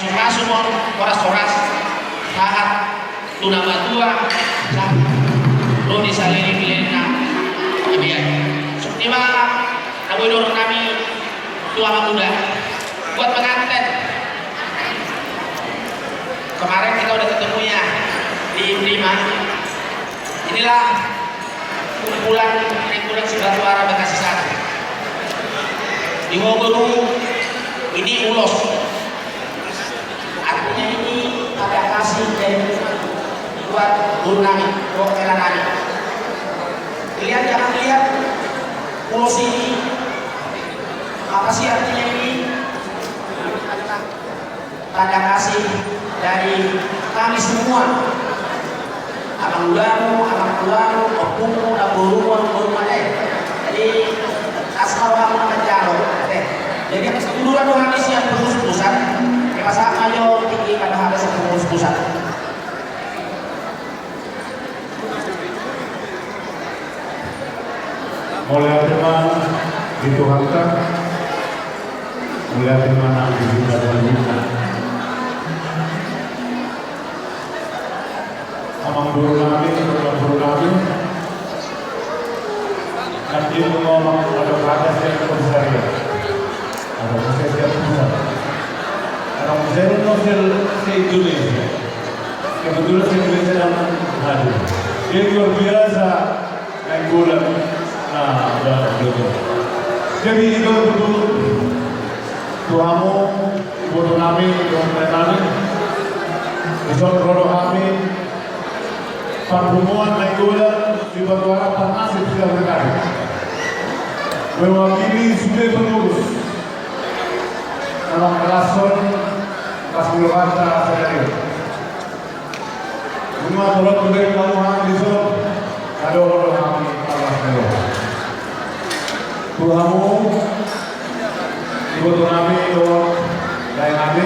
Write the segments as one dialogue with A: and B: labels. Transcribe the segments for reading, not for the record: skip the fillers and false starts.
A: suka semua koras-koras saat tuna batua lo disalini pilihna kebian ini mah aku dorong kami tua muda buat pengantin. Kemarin kita udah ketemu ya di Prima. Inilah kumpulan Sibatuara Bekasi 1 di Wogolu. Ini ulos, artinya ini ada kasih dari buat guru kami, perwakilan kami. Kalian jangan lihat ulos ini apa sih artinya ini? Tanda kasih dari kami semua, abang ulamu, opumu, guru jadi asal kamu akan jalo. Jadi keduluan doang isi yang pengurus-purusan, masa ayo tinggi pada harus pengurus-purusan.
B: Mulai firman dituhankan, mulai firman dibuka. Amang guru kami, nanti ngomong ada kata saya besar ya, ada saya besar. Orang zero novel se Indonesia, kebetulan se Indonesia dalam hadir. Dia luar biasa naik bola. Nah, betul. Jadi itu betul. Tuamu, ibu kami, ibu kami, besok rodo kami. Pertemuan Nainggolan Sibatuara Panasih sudah berkali mewakili sudah pengurus dalam kelason Kasbulwata Sedari semua turut berdiri kamu kami besok ada orang kami Allah Melo Tuhamu ibu kami doang dan kami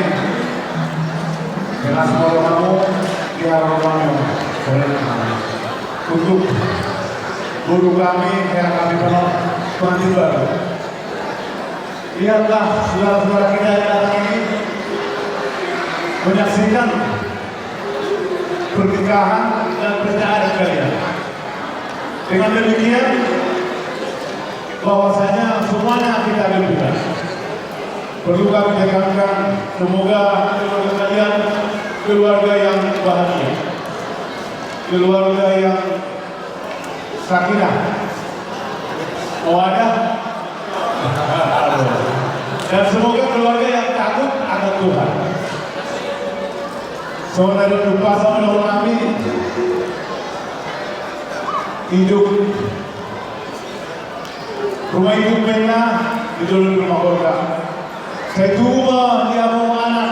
B: dengan semua kamu biar kami untuk guru kami yang kami penuh pengantin baru. Lihatlah saudara-saudara kita yang datang ini menyaksikan pernikahan dan pernikahan kalian. Dengan demikian bahwasanya semuanya kita gembira. Perlu kami tekankan semoga keluarga kalian keluarga yang bahagia. Keluarga yang sakinah, mawaddah, dan semoga keluarga yang takut akan Tuhan. Saudara lupa sama kami hidup rumah ibu pena di dalam rumah keluarga. Saya tunggu dia mau anak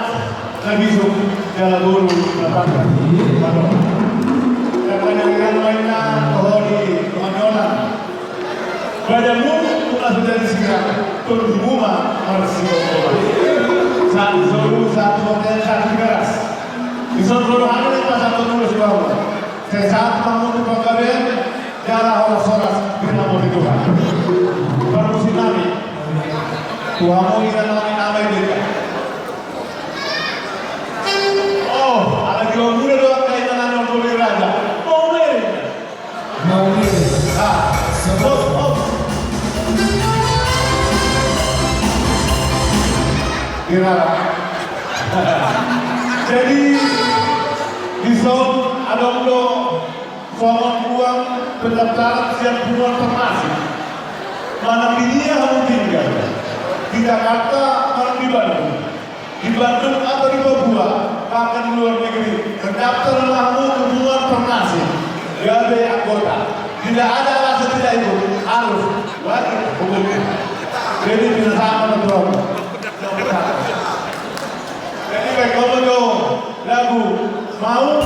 B: Nabi Yusuf jalan guru datang. Kadang-kadang mainnya di Manyola. Badanmu pernah sudah disingkat Turjumuma harus dibawa. Satu hotel satu keras. Di seluruh hari ini masa penulis bawah. Saya saat mengutuk pengkabian jalan Allah soras bernama Tuhan. Permusi nami. Tuhamu ikan nama ini. Oh, ada jiwa muda doang kaitan dengan mobil raja. Kira jadi di zon ada soal uang pendaftaran siap bulan termasuk mana dia harus tinggal di Jakarta atau di Bandung atau di Papua bahkan di luar negeri terdaftar lalu hubungan termasuk gak ada anggota tidak ada alasan tidak itu harus wajib hukumnya jadi bisa sama betul. Jadi baik kamu lagu mau